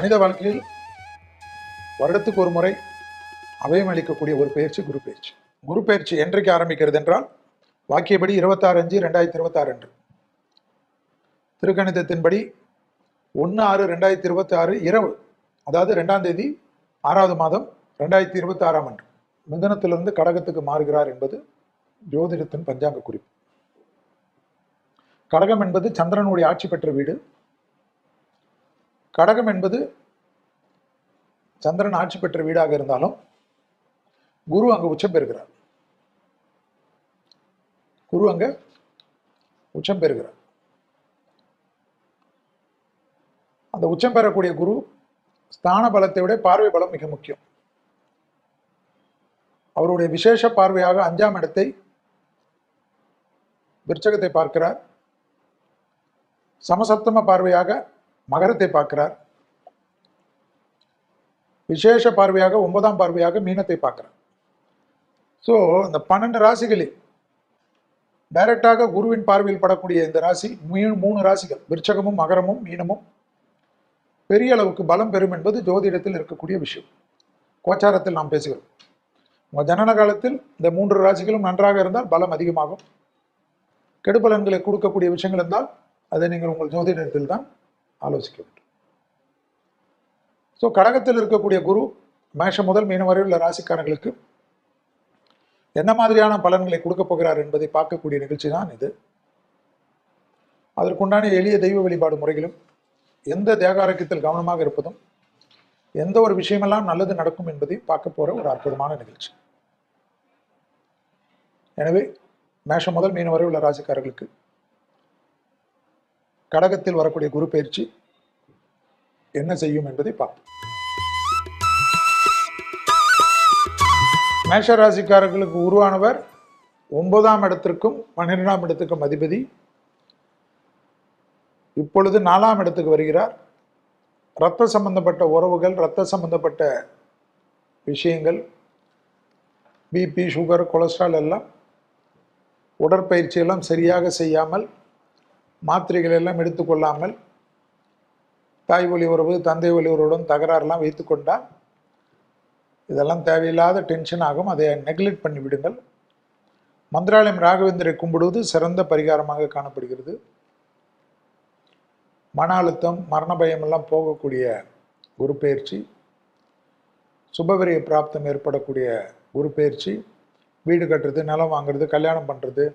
மனித வாழ்க்கையில் வருடத்துக்கு ஒரு முறை அபயம் அளிக்கக்கூடிய ஒரு பயிற்சி குரு பயிற்சி. குரு பயிற்சி என்றைக்கு ஆரம்பிக்கிறது என்றால் வாக்கியப்படி 26/5/2026 அன்று, திருக்கணிதத்தின்படி 1/6/2026 இரவு, அதாவது 2ஆம் தேதி 6வது மாதம் 2026 அன்று மிதுனத்திலிருந்து கடகத்துக்கு மாறுகிறார் என்பது ஜோதிடத்தின் பஞ்சாங்க குறிப்பு. கடகம் என்பது சந்திரனுடைய ஆட்சி பெற்ற வீடு. கடகம் என்பது சந்திரன் ஆட்சி பெற்ற வீடாக இருந்தாலும் குரு அங்கு உச்சம் பெறுகிறார். குரு அங்க உச்சம் பெறுகிறார். அந்த உச்சம் பெறக்கூடிய குரு ஸ்தான பலத்தை விட பார்வை பலம் மிக முக்கியம். அவருடைய விசேஷ பார்வையாக 5ஆம் இடத்தை விருச்சகத்தை பார்க்கிறார். சமசப்தம பார்வையாக மகரத்தை பார்க்கிறார். விசேஷ பார்வையாக 9ஆம் பார்வையாக மீனத்தை பார்க்கிறார். ஸோ இந்த 12 ராசிகளில் டைரக்டாக குருவின் பார்வையில் படக்கூடிய இந்த ராசி 3 ராசிகள், விருச்சகமும் மகரமும் மீனமும் பெரிய அளவுக்கு பலம் பெறும் என்பது ஜோதிடத்தில் இருக்கக்கூடிய விஷயம். கோச்சாரத்தில் நாம் பேசுகிறோம். உங்கள் ஜனன காலத்தில் இந்த 3 ராசிகளும் நன்றாக இருந்தால் பலம் அதிகமாகும். கெடுபலன்களை கொடுக்கக்கூடிய விஷயங்கள் இருந்தால் அதை நீங்கள் உங்கள் ஜோதிடத்தில் தான் ஆலோசிக்க வேண்டும். ஸோ கடகத்தில் இருக்கக்கூடிய குரு மேஷம் முதல் மீனம் வரை உள்ள ராசிக்காரர்களுக்கு என்ன மாதிரியான பலன்களை கொடுக்க போகிறார் என்பதை பார்க்கக்கூடிய நிகழ்ச்சி தான் இது. அதற்குண்டான எளிய தெய்வ வழிபாடு முறைகளும், எந்த தேகாரோக்கியத்தில் கவனமாக இருப்பதும், எந்த ஒரு விஷயமெல்லாம் நல்லது நடக்கும் என்பதை பார்க்க போற ஒரு அற்புதமான நிகழ்ச்சி. எனவே மேஷம் முதல் மீனம் வரை உள்ள ராசிக்காரர்களுக்கு கடகத்தில் வரக்கூடிய குரு பயிற்சி என்ன செய்யும் என்பதை பார்ப்போம். மேஷ ராசிக்காரர்களுக்கு உருவானவர் 9ஆம் இடத்திற்கும் 12ஆம் இடத்துக்கும் அதிபதி. இப்பொழுது 4ஆம் இடத்துக்கு வருகிறார். இரத்த சம்பந்தப்பட்ட உறவுகள், இரத்த சம்பந்தப்பட்ட விஷயங்கள், பிபி, சுகர், கொலஸ்ட்ரால் எல்லாம், உடற்பயிற்சி எல்லாம் சரியாக செய்யாமல், மாத்திரைகள் எல்லாம் எடுத்துக்கொள்ளாமல், தாய் வழி உறவு, தந்தை வழி உறவுடன் தகராறுலாம் வைத்து கொண்டால் இதெல்லாம் தேவையில்லாத டென்ஷன் ஆகும். அதை நெக்லெக்ட் பண்ணி விடுங்கள். மந்திராலயம் ராகவேந்தரை கும்பிடுவது சிறந்த பரிகாரமாக காணப்படுகிறது. மன அழுத்தம், மரண பயம் எல்லாம் போகக்கூடிய குரு பயிற்சி, சுபவிரிய பிராப்தம் ஏற்படக்கூடிய குரு பயிற்சி, வீடு கட்டுறது, நிலம் வாங்குறது, கல்யாணம் பண்ணுறது,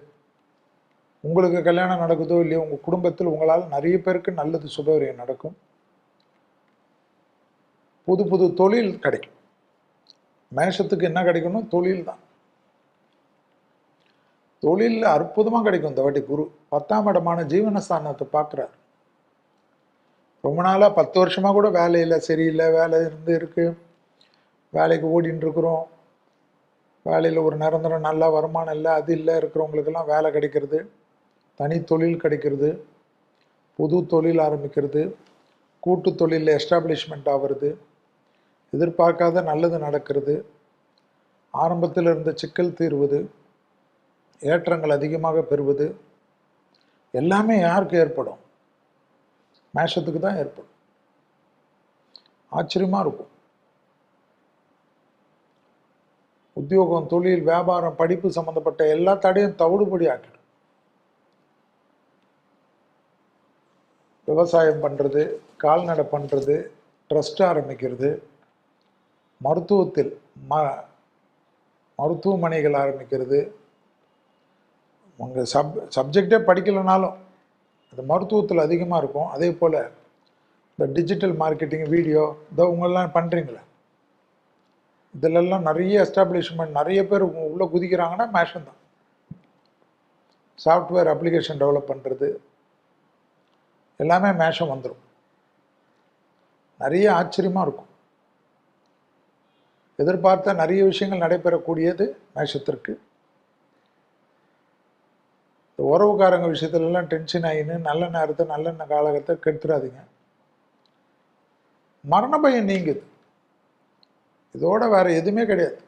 உங்களுக்கு கல்யாணம் நடக்குதோ இல்லையோ உங்கள் குடும்பத்தில் உங்களால் நிறைய பேருக்கு நல்லது சுபவிரியம் நடக்கும். புது புது தொழில் கிடைக்கும். மேஷத்துக்கு என்ன கிடைக்கணும்? தொழில் தான். தொழில் அற்புதமாக கிடைக்கும். இந்த வாட்டி குரு 10ஆம் இடமான ஜீவனஸ்தானத்தை பார்க்குறார். ரொம்ப நாளாக 10 வருஷமாக கூட வேலையில் சரியில்லை, வேலை இருக்கு, வேலைக்கு ஓடின்னு இருக்கிறோம், வேலையில் ஒரு நிரந்தரம் நல்ல வருமானம் இல்லை, அது இல்லை, இருக்கிறவங்களுக்கெல்லாம் வேலை கிடைக்கிறது, தனி தொழில் கிடைக்கிறது, புது தொழில் ஆரம்பிக்கிறது, கூட்டு தொழிலில் எஸ்டாப்ளிஷ்மெண்ட் ஆகிறது, எதிர்பார்க்காத நல்லது நடக்கிறது, ஆரம்பத்தில் இருந்த சிக்கல் தீர்வது, ஏற்றங்கள் அதிகமாக பெறுவது, எல்லாமே யாருக்கு ஏற்படும்? மேஷத்துக்கு தான் ஏற்படும். ஆச்சரியமா இருக்கும். உத்தியோகம், தொழில், வியாபாரம், படிப்பு சம்பந்தப்பட்ட எல்லா தடையும் தவிடுபடி ஆக்கிடும். விவசாயம் பண்ணுறது, கால்நடை பண்ணுறது, ட்ரஸ்ட் ஆரம்பிக்கிறது, மருத்துவத்தில் மருத்துவமனைகள் ஆரம்பிக்கிறது. உங்கள் சப்ஜெக்டே படிக்கலைனாலும் அது மருத்துவத்தில் அதிகமாக இருக்கும். அதே போல் இந்த டிஜிட்டல் மார்க்கெட்டிங், வீடியோ, இதோ உங்களெல்லாம் பண்ணுறீங்களே, இதிலெல்லாம் நிறைய எஸ்டாப்ளிஷ்மெண்ட், நிறைய பேர் உள்ளே குதிக்கிறாங்கன்னா மேஷன் தான். சாஃப்ட்வேர் அப்ளிகேஷன் டெவலப் பண்ணுறது எல்லாமே மேஷம் வந்துடும். நிறைய ஆச்சரியமாக இருக்கும். எதிர்பார்த்த நிறைய விஷயங்கள் நடைபெறக்கூடியது மேஷத்திற்கு. இந்த உறவுக்காரங்க விஷயத்துலலாம் டென்ஷன் ஆகின்னு நல்ல நேரத்தை, நல்ல காலகத்தை கெடுத்துடாதீங்க. மரண பயம் நீங்குது. இதோட வேற எதுவுமே கிடையாது.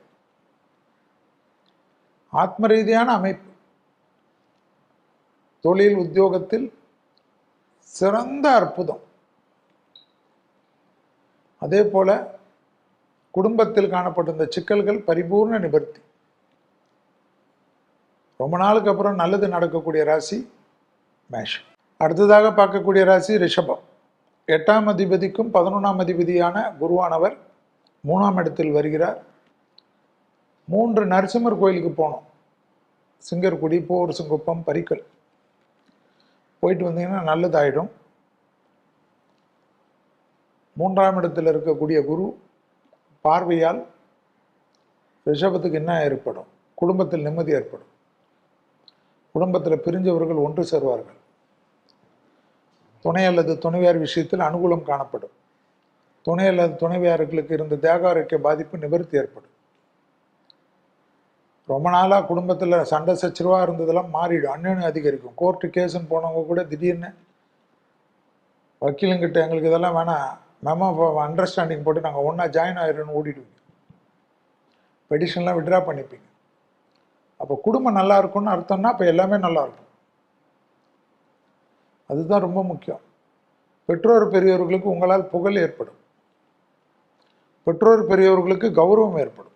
ஆத்ம ரீதியான அமைப்பு, தொழில், உத்தியோகத்தில் சிறந்த அற்புதம். அதே போல் குடும்பத்தில் காணப்பட்டிருந்த சிக்கல்கள் பரிபூர்ண நிவர்த்தி. ரொம்ப நாளுக்கு அப்புறம் நல்லது நடக்கக்கூடிய ராசி மேஷம். அடுத்ததாக பார்க்கக்கூடிய ராசி ரிஷபம். 8ஆம் அதிபதிக்கும் 11ஆம் அதிபதியான குருவானவர் 3ஆம் இடத்தில் வருகிறார். 3 நரசிம்மர் கோயிலுக்கு போனோம். சிங்கர்குடி, போர்சுங்குப்பம், பரிக்கல் போயிட்டு வந்தீங்கன்னா நல்லதாயிடும். 3ஆம் இடத்தில் இருக்கக்கூடிய குரு பார்வையால் ரிஷபத்துக்கு என்ன ஏற்படும்? குடும்பத்தில் நிம்மதி ஏற்படும். குடும்பத்தில் பிரிஞ்சவர்கள் ஒன்று சேர்வார்கள். துணை அல்லது துணைவியார் விஷயத்தில் அனுகூலம் காணப்படும். துணை அல்லது துணைவியார்களுக்கு இருந்த தேக ஆரோக்கிய பாதிப்பு நிவர்த்தி ஏற்படும். ரொம்ப நாளாக குடும்பத்தில் சண்டை சச்சரவாக இருந்ததெல்லாம் மாறிடும். அந்யோன்யம் அதிகரிக்கும். கோர்ட்டு கேஸுன்னு போனவங்க கூட திடீர்னு வக்கீலுங்கிட்ட எங்களுக்கு இதெல்லாம் வேணாம், மெமோ அண்டர்ஸ்டாண்டிங் போட்டு நாங்கள் ஒன்றா ஜாயின் ஆகிடும்னு ஓடிடுவீங்க. பெடிஷன்லாம் விட்ரா பண்ணிப்பீங்க. அப்போ குடும்பம் நல்லா இருக்கும்னு அர்த்தம்னா அப்போ எல்லாமே நல்லா இருக்கும். அதுதான் ரொம்ப முக்கியம். பெற்றோர் பெரியவர்களுக்கு உங்களால் புகழ் ஏற்படும். பெற்றோர் பெரியவர்களுக்கு கௌரவம் ஏற்படும்.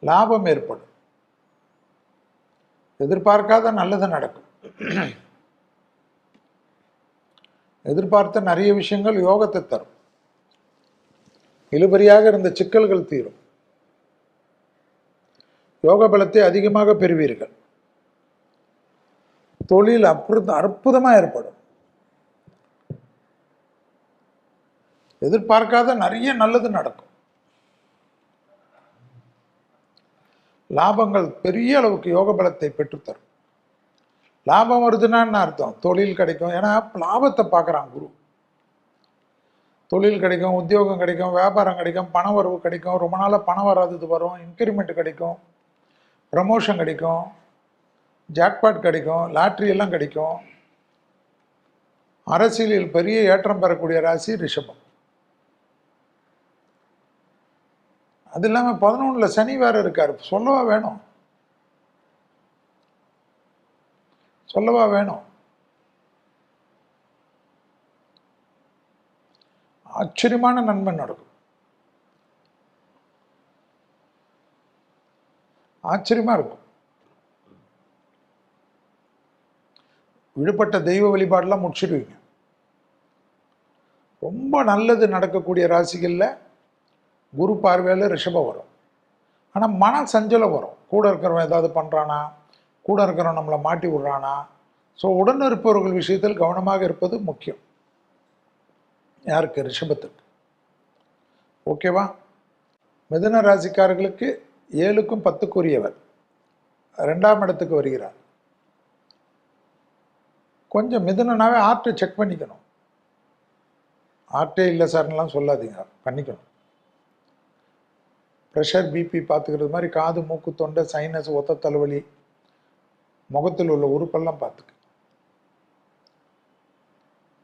லாபம் ஏற்படும். எதிர்பார்க்காத நல்லது நடக்கும். எதிர்பார்த்த நிறைய விஷயங்கள் யோகத்தை தரும். இழுபறியாக இருந்த சிக்கல்கள் தீரும். யோக பலத்தை அதிகமாக பெறுவீர்கள். தொழில் அற்புதமா ஏற்படும். எதிர்பார்க்காத நிறைய நல்லது நடக்கும். லாபங்கள் பெரிய அளவுக்கு யோக பலத்தை பெற்றுத்தரும். லாபம் வருதுன்னா என்ன அர்த்தம்? தொழில் கிடைக்கும். ஏன்னா லாபத்தை பார்க்குறான் குரு. தொழில் கிடைக்கும், உத்தியோகம் கிடைக்கும், வியாபாரம் கிடைக்கும், பண வரவு கிடைக்கும். ரொம்ப நாளாக பணம் வராதது வரும். இன்க்ரிமெண்ட் கிடைக்கும், ப்ரமோஷன் கிடைக்கும், ஜாக்பாட் கிடைக்கும், லாட்ரி எல்லாம் கிடைக்கும். அரசியலில் பெரிய ஏற்றம் பெறக்கூடிய ராசி ரிஷபம். அது இல்லாமல் 11ல் சனி வேற இருக்கார். சொல்லவா வேணும்? சொல்லவா வேணும்? ஆச்சரியமான நன்மை நடக்கும். ஆச்சரியமா இருக்கும். விடுபட்ட தெய்வ வழிபாடெல்லாம் முடிச்சிடுவீங்க. ரொம்ப நல்லது நடக்கக்கூடிய ராசிகளில் குரு பார்வையில் ரிஷபம் வரும். ஆனால் மன சஞ்சலம் வரும். கூட இருக்கிறவன் ஏதாவது பண்ணுறானா, கூட இருக்கிறவன் நம்மளை மாட்டி விடுறானா. ஸோ உடன் இருப்பவர்கள் விஷயத்தில் கவனமாக இருப்பது முக்கியம். யாருக்கு? ரிஷபத்துக்கு. ஓகேவா? மிதுன ராசிக்காரர்களுக்கு 7க்கும் 10க்குரியவர் 2ஆம் இடத்துக்கு வருகிறார். கொஞ்சம் மிதுனனாவே ஆர்ட்டை செக் பண்ணிக்கணும். ஆர்ட்டே இல்லை சார்லாம் சொல்லாதீங்க, பண்ணிக்கணும். ப்ரெஷர், பிபி பார்த்துக்கிறது மாதிரி காது, மூக்கு, தொண்டை, சைனஸ், ஒத்த தலைவலி, முகத்தில் உள்ள உறுப்பெல்லாம் பார்த்துக்க.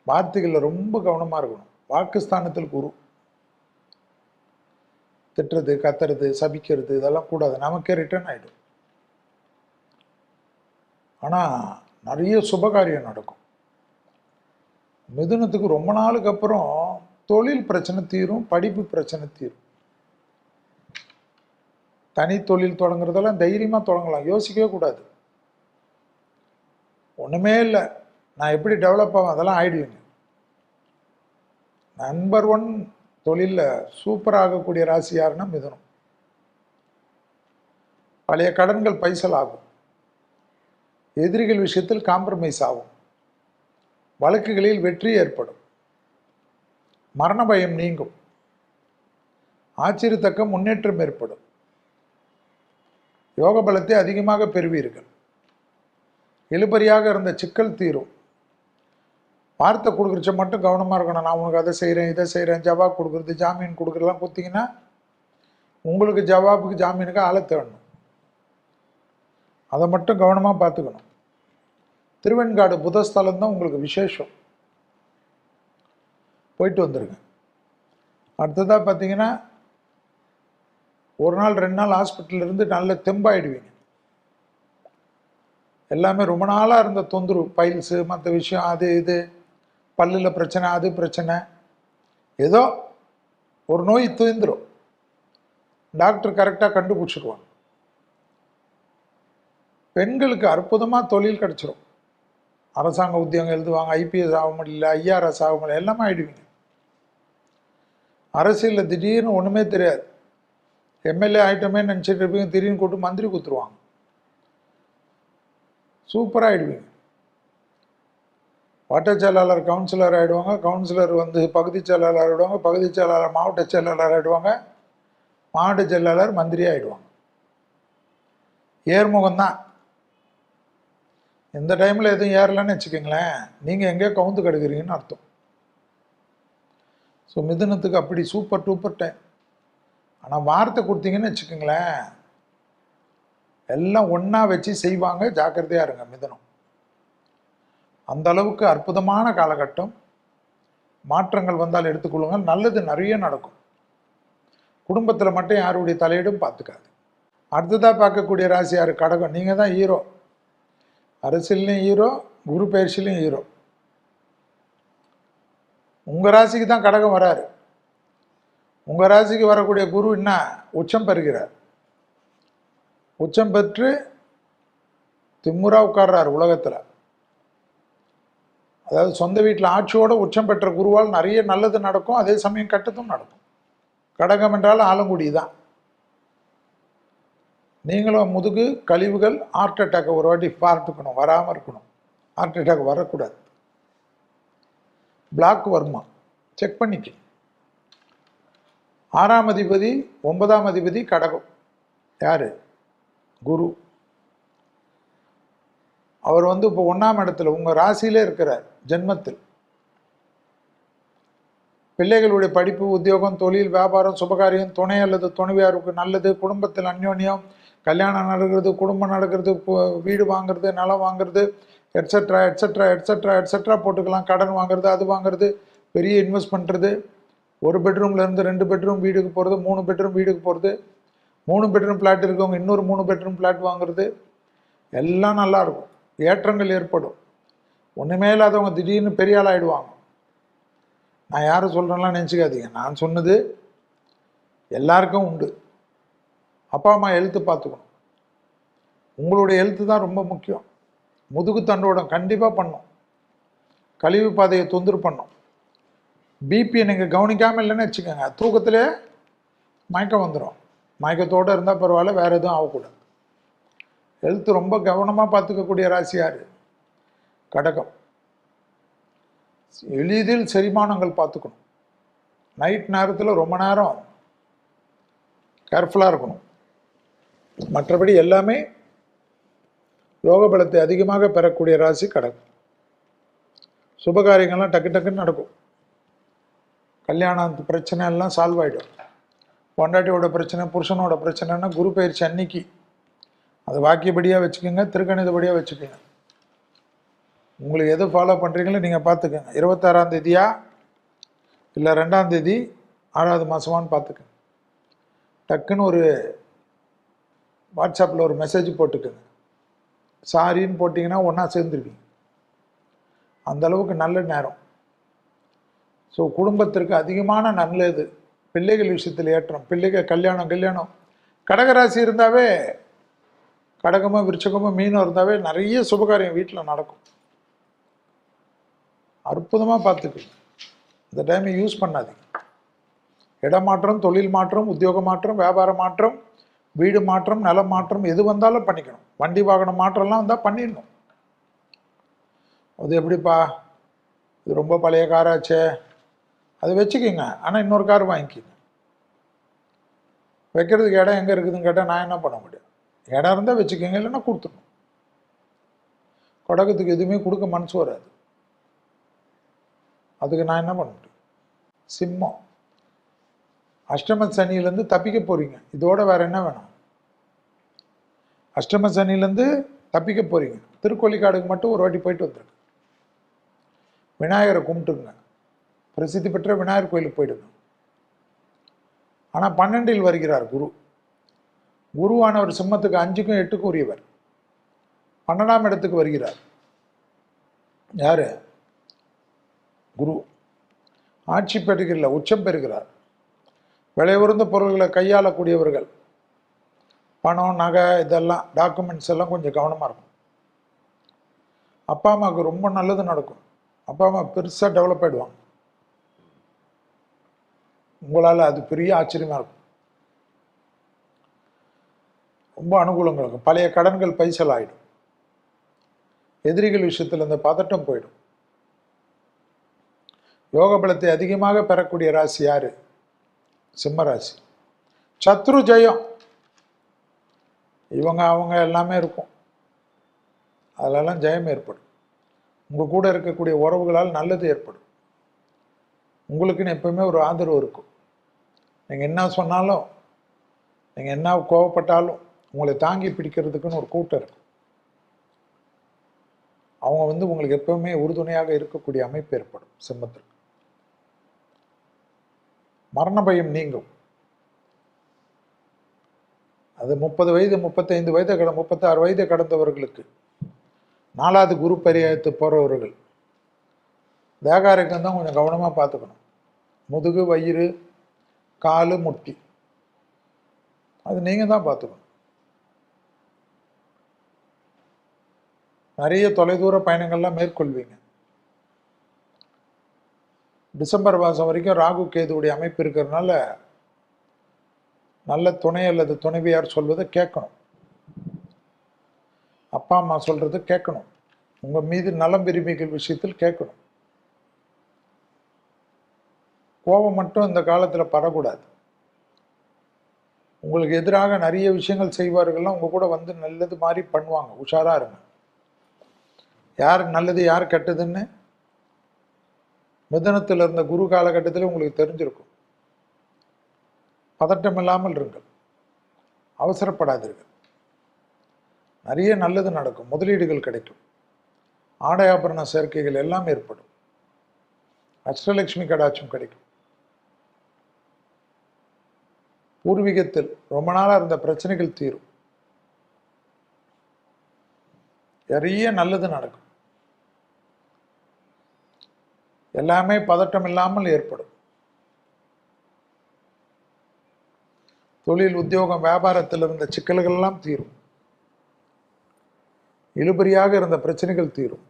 வார்த்தைகளில் ரொம்ப கவனமாக இருக்கணும். வாக்குஸ்தானத்தில் குரு. திட்டுறது, கத்துறது, சபிக்கிறது இதெல்லாம் கூடாது. நமக்கே ரிட்டர்ன் ஆகிடும். ஆனால் நிறைய சுபகாரியம் நடக்கும். மிதுனத்துக்கு ரொம்ப நாளுக்கு அப்புறம் தொழில் பிரச்சனை தீரும், படிப்பு பிரச்சனை தீரும். தனி தொழில் தொடங்குறதெல்லாம் தைரியமாக தொடங்கலாம். யோசிக்கவே கூடாது. ஒன்றுமே இல்லை, நான் எப்படி டெவலப் ஆகும் அதெல்லாம் ஆயிடுவீங்க. நம்பர் 1 தொழிலில் சூப்பராக ஆகக்கூடிய ராசி யாருன்னா மிதுனம். பழைய கடன்கள் பைசல் ஆகும். எதிரிகள் விஷயத்தில் காம்ப்ரமைஸ் ஆகும். வழக்குகளில் வெற்றி ஏற்படும். மரண பயம் நீங்கும். ஆச்சரியத்தக்க முன்னேற்றம் ஏற்படும். யோக பலத்தை அதிகமாக பெறுவீர்கள். இழுபறியாக இருந்த சிக்கல் தீரும். வார்த்தை கொடுக்குறச்ச மட்டும் கவனமாக இருக்கணும். நான் உனக்கு அதை செய்கிறேன், இதை செய்கிறேன், ஜவாப் கொடுக்குறது, ஜாமீன் கொடுக்குறதுலாம் கொடுத்தீங்கன்னா உங்களுக்கு ஜவாபுக்கு ஜாமீனுக்கு ஆளை தேடணும். அதை மட்டும் கவனமாக பார்த்துக்கணும். திருவெண்காடு புதஸ்தலம் தான் உங்களுக்கு விசேஷம். போயிட்டு வந்துருங்க. அடுத்ததாக பார்த்தீங்கன்னா 1 நாள் 2 நாள் ஹாஸ்பிட்டலில் இருந்து நல்ல தெம்பாயிடுவீங்க. எல்லாமே ரொம்ப நாளாக இருந்த தொந்தரவு, பைல்ஸு, மற்ற விஷயம், அது இது, பல்லில் பிரச்சனை, அது பிரச்சனை, ஏதோ ஒரு நோய் தீர்ந்துடும், டாக்டர் கரெக்டாக கண்டுபிடிச்சிடுவாங்க. பெண்களுக்கு அற்புதமாக தொழில் கிடச்சிரும். அரசாங்க உத்தியோகம் எழுதுவாங்க, ஐபிஎஸ் ஆக முடியல, ஐஆர்எஸ் ஆக முடியல, எல்லாமே ஆகிடுவீங்க. அரசியலில் திடீர்னு ஒன்றுமே தெரியாது, எம்எல்ஏ ஆகிட்டோமே நினச்சிட்டு இருப்பீங்க, திடீர்னு கூட்டு மந்திரி கொடுத்துருவாங்க, சூப்பராக ஆகிடுவீங்க. வட்ட செயலாளர் கவுன்சிலர் ஆகிடுவாங்க, கவுன்சிலர் பகுதி செயலாளர் ஆகிடுவாங்க, பகுதி செயலாளர் மாவட்ட செயலாளர் ஆகிடுவாங்க, மாவட்ட செயலாளர் மந்திரி ஆகிடுவாங்க. ஏர்முகம்தான். இந்த டைமில் எதுவும் ஏறலன்னு வச்சுக்கோங்களேன், நீங்கள் எங்கேயோ கவுந்து கெடுக்கிறீங்கன்னு அர்த்தம். ஸோ மிதுனத்துக்கு அப்படி சூப்பர் டூப்பர் டைம். ஆனால் வார்த்தை கொடுத்தீங்கன்னு வச்சுக்கோங்களேன், எல்லாம் ஒன்றா வச்சு செய்வாங்க, ஜாக்கிரதையாக இருங்க மிதுனம். அந்த அளவுக்கு அற்புதமான காலகட்டம். மாற்றங்கள் வந்தால் எடுத்துக்கொள்ளுங்க, நல்லது நிறைய நடக்கும். குடும்பத்தில் மட்டும் யாருடைய தலையீடும் பார்த்துக்காது. அடுத்ததாக பார்க்கக்கூடிய ராசி யார்? கடகம். நீங்கள் தான் ஹீரோ, அரசியல்லையும் ஹீரோ, குரு பயிற்சியிலையும் ஹீரோ. உங்கள் ராசிக்கு தான் கடகம் வராரு. உங்கள் ராசிக்கு வரக்கூடிய குரு என்ன உச்சம் பெறுகிறார். உச்சம் பெற்று திமுறா உட்கார்றார் உலகத்தில். அதாவது சொந்த வீட்டில் ஆட்சியோட உச்சம் பெற்ற குருவால் நிறைய நல்லது நடக்கும், அதே சமயம் கெட்டதும் நடக்கும். கடகம் என்றாலும் ஆலங்குடி தான். நீங்களும் முதுகு கழிவுகள், ஹார்ட் அட்டாக்கை ஒரு வாட்டி பார்த்துக்கணும், வராமல் இருக்கணும். ஹார்ட் அட்டாக் வரக்கூடாது. பிளாக் வருமா செக் பண்ணிக்க. 6ஆம் அதிபதி 9ஆம் அதிபதி கடகம். யாரு? குரு. அவர் இப்போ 1ஆம் இடத்துல உங்கள் ராசியிலே இருக்கிறார், ஜென்மத்தில். பிள்ளைகளுடைய படிப்பு, உத்தியோகம், தொழில், வியாபாரம், சுபகாரியம், துணை அல்லது துணைவியாருக்கு நல்லது, குடும்பத்தில் அந்யோன்யம், கல்யாணம் நடக்கிறது, குடும்பம் நடக்கிறது, வீடு வாங்குறது, நிலம் வாங்குறது, எட்ஸட்ரா எட்ஸட்ரா எட்ஸட்ரா எட்ஸட்ரா போட்டுக்கலாம். கடன் வாங்குறது, அது வாங்குறது, பெரிய இன்வெஸ்ட் பண்ணுறது, 1 பெட்ரூம்லேருந்து 2 பெட்ரூம் வீடுக்கு போகிறது, 3 பெட்ரூம் வீடுக்கு போகிறது, 3 பெட்ரூம் பிளாட் இருக்கவங்க இன்னொரு 3 பெட்ரூம் பிளாட் வாங்குறது, எல்லாம் நல்லாயிருக்கும். ஏற்றங்கள் ஏற்படும். ஒன்றுமே இல்லாதவங்க திடீர்னு பெரிய ஆள் ஆகிடுவாங்க. நான் யாரும் சொல்கிறேன்லாம் நினச்சிக்காதீங்க, நான் சொன்னது எல்லாருக்கும் உண்டு. அப்பா அம்மா ஹெல்த்து பார்த்துக்கணும். உங்களுடைய ஹெல்த்து தான் ரொம்ப முக்கியம். முதுகு தண்டோடம் கண்டிப்பாக பண்ணும். கழிவு பாதையை தொந்தரவு பண்ணும். பிபியை நீங்கள் கவனிக்காமல் இல்லைன்னு வச்சுக்கோங்க, தூக்கத்திலே மயக்கம் வந்துடும். மயக்கத்தோடு இருந்தால் பரவாயில்ல, வேறு எதுவும் ஆகக்கூடாது. ஹெல்த்து ரொம்ப கவனமாக பார்த்துக்கக்கூடிய ராசி யார்? கடகம். எளிதில் செரிமானங்கள் பார்த்துக்கணும். நைட் நேரத்தில் ரொம்ப நேரம் கேர்ஃபுல்லாக இருக்கணும். மற்றபடி எல்லாமே யோக பலத்தை அதிகமாக பெறக்கூடிய ராசி கடகம். சுபகாரியங்கள்லாம் டக்கு டக்குன்னு நடக்கும். கல்யாணம் பிரச்சனை எல்லாம் சால்வ் ஆகிடும். பொண்டாட்டியோட பிரச்சனை, புருஷனோட பிரச்சனைன்னா குரு பயிற்சி அன்னைக்கு அது வாக்கியபடியாக வச்சுக்கோங்க, திருக்கணிதபடியாக வச்சுக்கோங்க. உங்களுக்கு எது ஃபாலோ பண்ணுறீங்களோ நீங்கள் பார்த்துக்கோங்க. 26ஆம் தேதியா இல்லை 2ஆம் தேதி 6வது மாதமானு பார்த்துக்கோங்க. டக்குன்னு ஒரு வாட்ஸ்அப்பில் ஒரு மெசேஜ் போட்டுக்கோங்க. சாரின்னு போட்டிங்கன்னா ஒன்றா சேர்ந்துருவீங்க. அந்தளவுக்கு நல்ல நேரம். ஸோ குடும்பத்திற்கு அதிகமான நல்லது. பிள்ளைகள் விஷயத்தில் ஏற்றம், பிள்ளைகள் கல்யாணம். கடகராசி இருந்தாவே, கடகமும் விருச்சகமும் மீனும் இருந்தாவே நிறைய சுபகாரியம் வீட்டில் நடக்கும். அற்புதமாக பார்த்துக்குங்க. இந்த டைமை யூஸ் பண்ணாதீங்க. இடமாற்றம், தொழில் மாற்றம், உத்தியோக மாற்றம், வியாபார மாற்றம், வீடு மாற்றம், நிலம் மாற்றம், எது வந்தாலும் பண்ணிக்கணும். வண்டி வாகன மாற்றம்லாம் வந்தால் பண்ணிடணும். அது எப்படிப்பா, இது ரொம்ப பழைய காராச்சே, அது வச்சுக்கிங்க. ஆனால் இன்னொரு கார் வாங்கிக்கிங்க. வைக்கிறதுக்கு இடம் எங்கே இருக்குதுன்னு கேட்டால் நான் என்ன பண்ண முடியும்? இடம் இருந்தால் வச்சுக்கோங்க, இல்லைன்னா கொடுத்துடணும். கடகத்துக்கு எதுவுமே கொடுக்க மனசு வராது. அதுக்கு நான் என்ன பண்ண முடியும்? சிம்மம். அஷ்டம சனியிலேருந்து தப்பிக்க போகிறீங்க. இதோட வேறு என்ன வேணும்? அஷ்டம சனியிலேருந்து தப்பிக்க போகிறீங்க. திருக்கோளிக்காடுக்கு மட்டும் ஒரு வாட்டி போயிட்டு வந்துருங்க. விநாயகரை கும்பிட்டுங்க. பிரசித்தி பெற்ற விநாயகர் கோயிலுக்கு போயிடுங்க. ஆனால் 12இல் வருகிறார் குரு. குருவானவர் சிம்மத்துக்கு 5க்கும் 8க்கும் உரியவர். 12ஆம் இடத்துக்கு வருகிறார். யாரு? குரு. ஆட்சி பெறுகிற உச்சம் பெறுகிறார். விலை உயர்ந்த பொருள்களை கையாளக்கூடியவர்கள், பணம் நகை இதெல்லாம் டாக்குமெண்ட்ஸ் எல்லாம் கொஞ்சம் கவனமாக இருக்கும். அப்பா அம்மாவுக்கு ரொம்ப நல்லது நடக்கும். அப்பா அம்மா பெருசாக டெவலப் ஆகிடுவாங்க. உங்களால் அது பெரிய ஆச்சரியமாக இருக்கும். ரொம்ப அனுகூலங்கள் இருக்கும். பழைய கடன்கள் பைசல் ஆகிடும். எதிரிகள் விஷயத்தில் இந்த பதட்டம் போயிடும். யோக பலத்தை அதிகமாக பெறக்கூடிய ராசி யாரு? சிம்ம ராசி. சத்ரு ஜெயம், இவங்க அவங்க எல்லாமே இருக்கும். அதிலெல்லாம் ஜெயம் ஏற்படும். உங்கள் கூட இருக்கக்கூடிய உறவுகளால் நல்லது ஏற்படும். உங்களுக்குன்னு எப்பவுமே ஒரு ஆதரவு இருக்கும். நீங்கள் என்ன சொன்னாலும், நீங்கள் என்ன கோவப்பட்டாலும் உங்களை தாங்கி பிடிக்கிறதுக்குன்னு ஒரு கூட்டம் இருக்கும். அவங்க உங்களுக்கு எப்பவுமே உறுதுணையாக இருக்கக்கூடிய அமைப்பு ஏற்படும். சிம்மத்திற்கு மரண பயம் நீங்கும். அது 30 வயது 35 வயது 36 வயது கடந்தவர்களுக்கு, 4வது குரு பரியாயத்து போகிறவர்கள் தேகாரக்கம் தான் கொஞ்சம் கவனமாக பார்த்துக்கணும். முதுகு, வயிறு, காலு, முட்டி, அது நீங்கள் தான் பார்த்துக்கணும். நிறைய தொலைதூர பயணங்கள்லாம் மேற்கொள்வீங்க. டிசம்பர் மாதம் வரைக்கும் ராகு கேதுவுடைய அமைப்பு இருக்கிறதுனால நல்ல துணை அல்லது துணைவியார் சொல்வதை கேட்கணும். அப்பா அம்மா சொல்றது கேட்கணும். உங்கள் மீது நலம் விரும்பிகள் விஷயத்தில் கேட்கணும். கோபம் மட்டும் இந்த காலத்தில் படக்கூடாது. உங்களுக்கு எதிராக நிறைய விஷயங்கள் செய்வார்கள்லாம் உங்கள் கூட நல்லது மாதிரி பண்ணுவாங்க. உஷாராக இருங்க. யார் நல்லது யார் கெட்டதுன்னு மிதனத்தில் இருந்த குரு காலகட்டத்தில் உங்களுக்கு தெரிஞ்சிருக்கும். பதட்டம் இல்லாமல் இருங்கள். அவசரப்படாதீர்கள். நிறைய நல்லது நடக்கும். முதலீடுகள் கிடைக்கும். ஆடை ஆபரண சேர்க்கைகள் எல்லாம் ஏற்படும். அஷ்டலட்சுமி கடாட்சம் கிடைக்கும். பூர்வீகத்தில் ரொம்ப நாளாக இருந்த பிரச்சனைகள் தீரும். நிறைய நல்லது நடக்கும். எல்லாமே பதட்டம் இல்லாமல் ஏற்படும். தொழில், உத்தியோகம், வியாபாரத்தில் இருந்த சிக்கல்கள் எல்லாம் தீரும். இழுபறியாக இருந்த பிரச்சனைகள் தீரும்.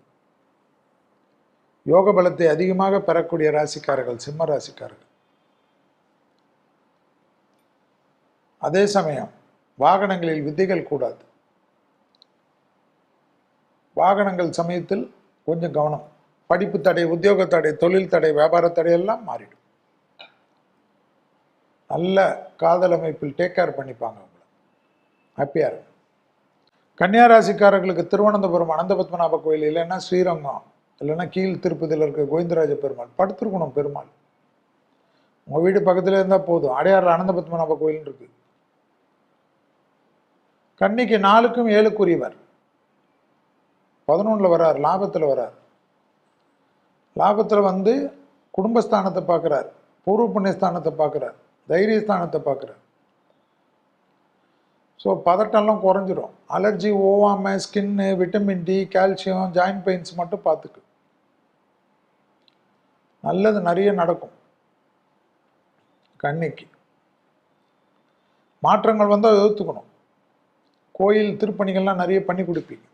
யோக பலத்தை அதிகமாக பெறக்கூடிய ராசிக்காரர்கள் சிம்ம ராசிக்காரர்கள். அதே சமயம் வாகனங்களில் வித்தைகள் கூடாது. வாகனங்கள் சமயத்தில் கொஞ்சம் கவனம். படிப்பு தடை, உத்தியோக தடை, தொழில் தடை, வியாபார தடை எல்லாம் மாறிடும். நல்ல காதல் அமைப்பில் டேக் கேர் பண்ணிப்பாங்க. உங்களை ஹாப்பியாக இருக்கும். கன்னியா ராசிக்காரர்களுக்கு திருவனந்தபுரம் அனந்த பத்மநாப கோயில், இல்லைன்னா ஸ்ரீரங்கம், இல்லைன்னா கீழ் திருப்பதியில் இருக்க கோவிந்தராஜ பெருமாள் படுத்திருக்கணும். பெருமாள் உங்கள் வீடு பக்கத்தில் இருந்தால் போதும். அடையாறில் அனந்த பத்மநாப கோயில் இருக்கு. கன்னிக்கு 4க்கும் 7க்குரியவர். 11 வரார், லாபத்தில் வரார். லாபத்தில் குடும்பஸ்தானத்தை பார்க்குறார், பூர்வ புண்ணியஸ்தானத்தை பார்க்குறார், தைரியஸ்தானத்தை பார்க்குறார். ஸோ பதட்டம்லாம் குறைஞ்சிரும். அலர்ஜி, ஓவாமை, skin, vitamin D, calcium, joint pains மட்டும் பார்த்துக்கு. நல்லது நிறைய நடக்கும். கன்னிக்கு மாற்றங்கள் வந்தால் எதிர்த்துக்கணும். கோயில் திருப்பணிகள்லாம் நிறைய பண்ணி கொடுப்பீங்க.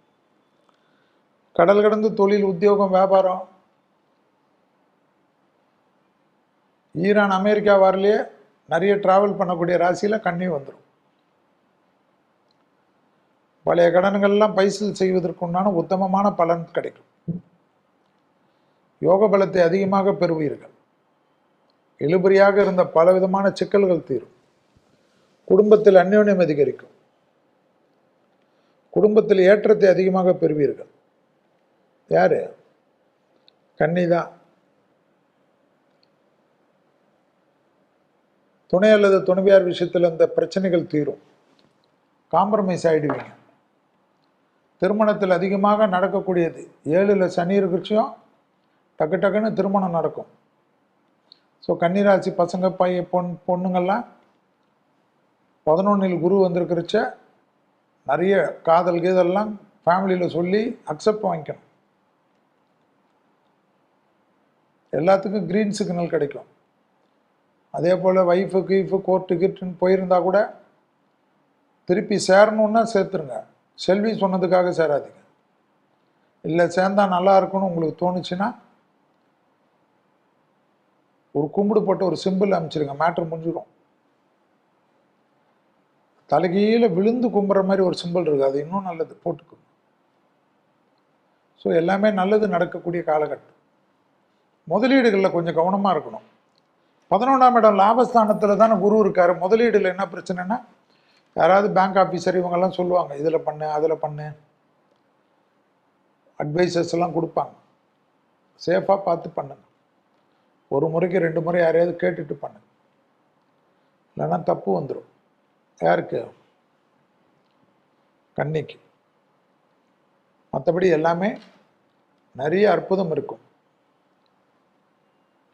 கடல் கடந்து தொழில், உத்தியோகம், வியாபாரம், ஈரான், அமெரிக்கா வரலையே நிறைய டிராவல் பண்ணக்கூடிய ராசியில் கன்னி வந்துடும். பழைய கடன்கள்லாம் பைசல் செய்வதற்குண்டான உத்தமமான பலன் கிடைக்கும். யோக பலத்தை அதிகமாக பெறுவீர்கள். இழுபறியாக இருந்த பலவிதமான சிக்கல்கள் தீரும். குடும்பத்தில் அந்யோன்யம் அதிகரிக்கும். குடும்பத்தில் ஏற்றத்தை அதிகமாக பெறுவீர்கள். யாரு? கன்னிதான். துணை அல்லது துணைவியார் விஷயத்தில் இந்த பிரச்சனைகள் தீரும். காம்ப்ரமைஸ் ஆகிடுவீங்க. திருமணத்தில் அதிகமாக நடக்கக்கூடியது 7ல் சனி இருக்கிறச்சும் டக்கு டக்குன்னு திருமணம் நடக்கும். ஸோ கன்னிராசி பசங்க, பொண்ணுங்கள்லாம் 11ல் குரு வந்திருக்கிறச்ச நிறைய காதல் கீதெல்லாம் ஃபேமிலியில் சொல்லி அக்செப்ட் வாங்கிக்கணும். எல்லாத்துக்கும் க்ரீன் சிக்னல் கிடைக்கும். அதே போல் ஒய்ஃபு கீஃபு கோர்ட்டு கிட்டுன்னு போயிருந்தா கூட திருப்பி சேரணுன்னா சேர்த்துருங்க. செல்வி சொன்னதுக்காக சேராதீங்க. இல்லை சேர்ந்தா நல்லா இருக்கும்னு உங்களுக்கு தோணுச்சுன்னா ஒரு கும்பிடு போட்டு ஒரு சிம்பிள் அனுப்பிச்சிருங்க, மேட்ரு முடிஞ்சிடும். தலைகீழ விழுந்து கும்புற மாதிரி ஒரு சிம்பிள் இருக்குது, அது இன்னும் நல்லது, போட்டுக்கோங்க. ஸோ எல்லாமே நல்லது நடக்கக்கூடிய காலகட்டம். முதலீடுகளில் கொஞ்சம் கவனமாக இருக்கணும். 11ஆம் இடம் லாபஸ்தானத்தில் தானே குரு இருக்கார். முதலீடுல என்ன பிரச்சனைனா, யாராவது பேங்க் ஆஃபீஸர் இவங்கெல்லாம் சொல்லுவாங்க, இதில் பண்ணு அதில் பண்ணு, அட்வைசர்ஸ் எல்லாம் கொடுப்பாங்க. சேஃபாக பார்த்து பண்ணுங்க. ஒரு முறைக்கு 2 முறை யாரையாவது கேட்டுட்டு பண்ணுங்க, இல்லைன்னா தப்பு வந்துடும். யாருக்கு? கன்னிக்கு. மற்றபடி எல்லாமே நிறைய அற்புதம் இருக்கும்.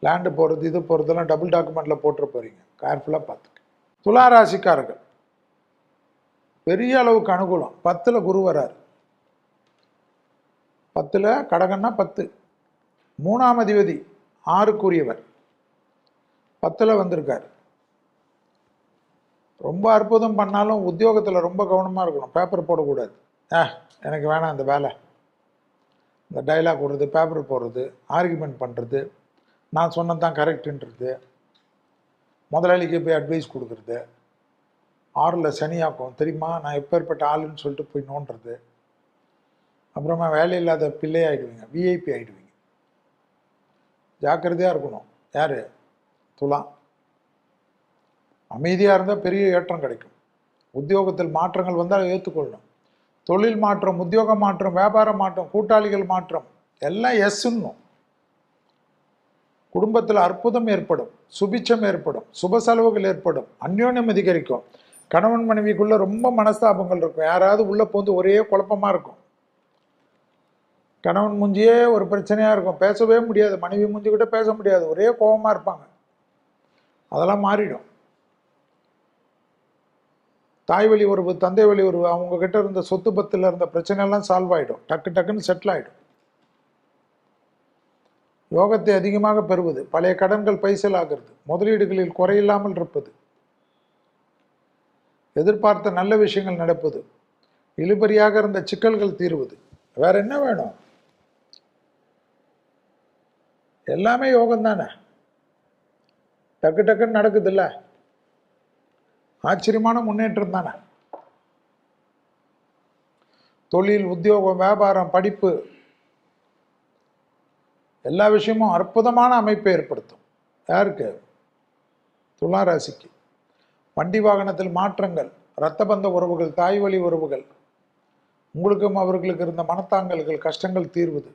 லேண்டு போகிறது இது போகிறதெல்லாம் டபுள் டாக்குமெண்ட்டில் போட்டுற போகிறீங்க, கேர்ஃபுல்லாக பார்த்துக்க. துலா ராசிக்காரர்கள் பெரிய அளவுக்கு அனுகூலம். 10ல் குரு வரார். 10ல் கடகன்னா 10, 3ஆம் அதிபதி 6க்குரியவர் 10ல் வந்திருக்கார். ரொம்ப அற்புதம் பண்ணாலும் உத்தியோகத்தில் ரொம்ப கவனமாக இருக்கணும். பேப்பர் போடக்கூடாது. எனக்கு வேணாம் இந்த வேலை, இந்த டைலாக் போடுறது, பேப்பர் போடுறது, ஆர்குமெண்ட் பண்ணுறது, நான் சொன்னது தான் கரெக்டுன்றது, முதலாளிக்கு போய் அட்வைஸ் கொடுக்குறது, 6ல் சனியாக்கும் தெரியுமா நான் எப்பேற்பட்ட ஆளுன்னு சொல்லிட்டு போய் நோண்டுறது, அப்புறமா வேலை இல்லாத பிள்ளை ஆகிடுவீங்க, விஐபி ஆகிடுவீங்க. ஜாக்கிரதையாக இருக்கணும். யார்? துலா. அமைதியாக இருந்தால் பெரிய ஏற்றம் கிடைக்கும். உத்தியோகத்தில் மாற்றங்கள் வந்தால் ஏற்றுக்கொள்ளணும். தொழில் மாற்றம், உத்தியோக மாற்றம், வியாபார மாற்றம், கூட்டாளிகள் மாற்றம் எல்லாம் எஸ்ன்னும். குடும்பத்தில் அற்புதம் ஏற்படும், சுபிச்சம் ஏற்படும், சுப செலவுகள் ஏற்படும், அந்யோன்யம் அதிகரிக்கும். கணவன் மனைவிக்குள்ள ரொம்ப மனஸ்தாபங்கள் இருக்கும். யாராவது உள்ள போந்து ஒரே குழப்பமா இருக்கும். கணவன் மூஞ்சியே ஒரு பிரச்சனையா இருக்கும், பேசவே முடியாது. மனைவி மூஞ்சி கிட்ட பேச முடியாது, ஒரே கோபமா இருப்பாங்க. அதெல்லாம் மாறிடும். தாய் வழி உறவு, தந்தை வழி உறவு, அவங்க கிட்ட இருந்த சொத்து பத்தில் இருந்த பிரச்சனை எல்லாம் சால்வ் ஆகிடும், டக்குன்னு செட்டில் ஆகிடும். யோகத்தை அதிகமாக பெறுவது, பழைய கடன்கள் பைசல் ஆகிறது, முதலீடுகளில் குறையில்லாமல் இருப்பது, எதிர்பார்த்த நல்ல விஷயங்கள் நடப்பது, இழுபறியாக இருந்த சிக்கல்கள் தீர்வது. வேற என்ன வேணும்? எல்லாமே யோகம் தானே. டக்குன்னு நடக்குது இல்ல, ஆச்சரியமான முன்னேற்றம் தானே. தொழில், உத்தியோகம், வியாபாரம், படிப்பு எல்லா விஷயமும் அற்புதமான அமைப்பை ஏற்படுத்தும். யாருக்கு? துலா ராசிக்கு. வண்டி வாகனத்தில் மாற்றங்கள், இரத்த பந்த உறவுகள், தாய் வழி உறவுகள், உங்களுக்கும் அவர்களுக்கு இருந்த மனத்தாங்கல்கள், கஷ்டங்கள் தீர்வது,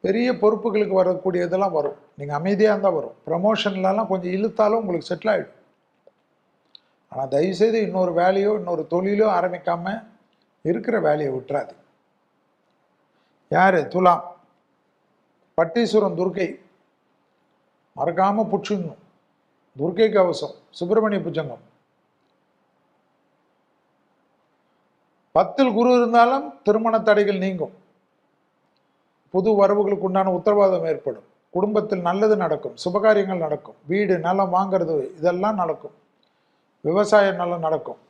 பெரிய பொறுப்புகளுக்கு வரக்கூடியதெல்லாம் வரும். நீங்கள் அமைதியாக இருந்தால் வரும். ப்ரமோஷன்லாம் கொஞ்சம் இழுத்தாலும் உங்களுக்கு செட்டில் ஆகிடும். ஆனால் தயவுசெய்து இன்னொரு வேலையோ இன்னொரு தொழிலோ ஆரம்பிக்காமல் இருக்கிற வேலையை விட்டுறாது. யார்? துலாம். பட்டீஸ்வரம் துர்க்கை மறக்காமல் புடிச்சிடணும். துர்க்கை கவசம், சுப்பிரமணிய புஜங்கம். 10ல் குரு இருந்தாலும் திருமண தடைகள் நீங்கும், புது வரவுகளுக்கு உண்டான உத்தரவாதம் ஏற்படும், குடும்பத்தில் நல்லது நடக்கும், சுபகாரியங்கள் நடக்கும், வீடு நிலம் வாங்கிறது இதெல்லாம் நடக்கும், விவசாயம் நல்லா நடக்கும்.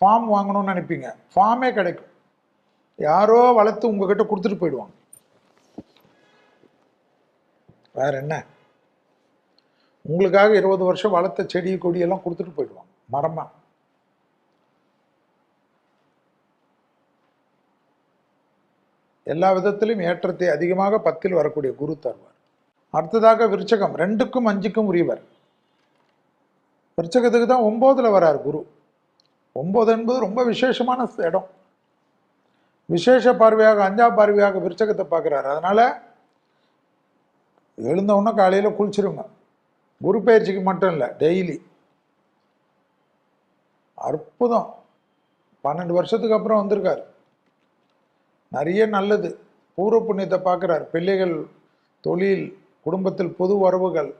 ஃபார்ம் வாங்கணும்னு நினைப்பீங்க, ஃபார்மே கிடைக்கும். யாரோ வளர்த்து உங்ககிட்ட கொடுத்துட்டு போயிடுவாங்க. வேற என்ன? உங்களுக்காக 20 வருஷம் வளர்த்த செடி கொடியெல்லாம் கொடுத்துட்டு போயிடுவாங்க மரமா. எல்லா விதத்திலும் ஏற்றத்தை அதிகமாக 10ல் வரக்கூடிய குரு தருவார். அடுத்ததாக விருச்சகம், 2க்கும் 5க்கும் உரியவர். விருச்சகத்துக்கு தான் 9ல் வரார் குரு. 9 என்பது ரொம்ப விசேஷமான இடம். விசேஷ பார்வையாக 5ஆம் பார்வையாக விருச்சகத்தை பார்க்குறாரு. அதனால எழுந்தவுடனே காலையில் குளிச்சிருங்க. குரு பயிற்சிக்கு மட்டும் இல்லை, டெய்லி. அற்புதம். 12 வருஷத்துக்கு அப்புறம் வந்திருக்காரு. நிறைய நல்லது, பூர்வ புண்ணியத்தை பார்க்குறார். பிள்ளைகள், தொழில், குடும்பத்தில் பொது வரவுகள்,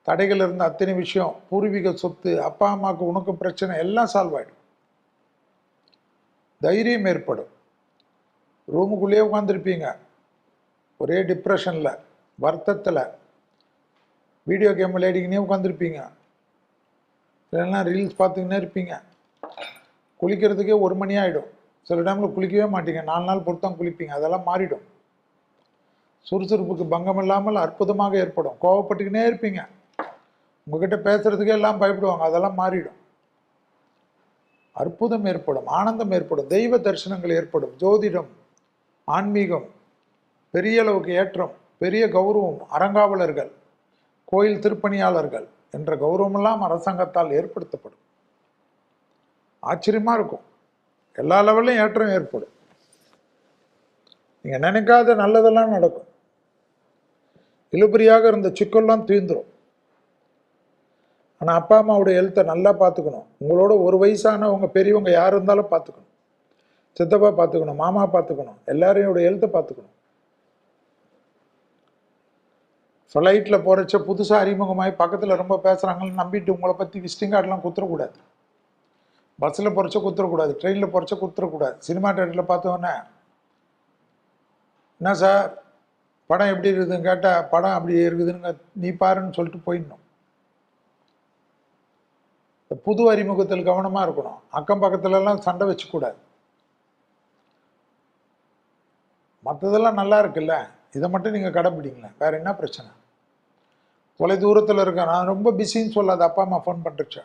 தடைகள் இருந்த அத்தனை விஷயம், பூர்வீக சொத்து, அப்பா அம்மாவுக்கு உனக்கு பிரச்சனை எல்லாம் சால்வ் ஆகிடும். தைரியம் ஏற்படும். ரூமுக்குள்ளேயே உட்காந்துருப்பீங்க, ஒரே டிப்ரெஷனில், வருத்தத்தில், வீடியோ கேம் விளையாடிக்கினே உட்காந்துருப்பீங்க, இல்லைன்னா ரீல்ஸ் பார்த்துக்கினே இருப்பீங்க. குளிக்கிறதுக்கே 1 மணி ஆகிடும். சில டைமில் குளிக்கவே மாட்டீங்க, 4 நாள் பொறுத்து தான் குளிப்பீங்க. அதெல்லாம் மாறிடும். சுறுசுறுப்புக்கு பங்கம் இல்லாமல் அற்புதமாக ஏற்படும். கோவப்பட்டுக்கினே இருப்பீங்க, உங்ககிட்ட பேசுறதுக்கே எல்லாம் பயப்படுவாங்க. அதெல்லாம் மாறிடும். அற்புதம் ஏற்படும், ஆனந்தம் ஏற்படும், தெய்வ தரிசனங்கள் ஏற்படும். ஜோதிடம், ஆன்மீகம், பெரிய அளவுக்கு ஏற்றம், பெரிய கௌரவம், அறங்காவலர்கள், கோயில் திருப்பணியாளர்கள் என்ற கௌரவமெல்லாம் அரசாங்கத்தால் ஏற்படுத்தப்படும். ஆச்சரியமா இருக்கும். எல்லா லெவல்லையும் ஏற்றம் ஏற்படும். நீங்க நினைக்காத நல்லதெல்லாம் நடக்கும். இழுபறியாக இருந்த சிக்கல்லாம் தீர்ந்துடும். ஆனால் அப்பா அம்மாவுடைய ஹெல்த்தை நல்லா பார்த்துக்கணும். உங்களோட ஒரு வயசானவங்க பெரியவங்க யார் இருந்தாலும் பார்த்துக்கணும். சித்தப்பா பார்த்துக்கணும், மாமா பார்த்துக்கணும், எல்லாரையோட ஹெல்த்தை பார்த்துக்கணும். ஃப்ளைட்டில் போகிறச்ச புதுசாக அறிமுகமாகி பக்கத்தில் ரொம்ப பேசுகிறாங்கன்னு நம்பிட்டு உங்களை பற்றி விசிட்டிங் கார்டெலாம் குத்துறக்கூடாது. பஸ்ஸில் போகிறச்ச குத்துறக்கூடாது, ட்ரெயினில் போகிறச்ச குத்துறக்கூடாது. சினிமா தேட்டரில் பார்த்தோன்னே என்ன சார் படம் எப்படி இருக்குதுன்னு கேட்டால் படம் அப்படி இருக்குதுன்னு நீ பாருன்னு சொல்லிட்டு போயிடணும். புது அறிமுகத்தில் கவனமாக இருக்கணும். அக்கம் பக்கத்துலலாம் சண்டை வச்சுக்கூடாது. மற்றதெல்லாம் நல்லா இருக்குல்ல, இதை மட்டும் நீங்கள் கடைப்பிடிங்களேன், வேறு என்ன பிரச்சனை? தொலை தூரத்தில் இருக்கேன், நான் ரொம்ப பிஸின்னு சொல்லாது. அப்பா அம்மா ஃபோன் பண்ணுறச்சா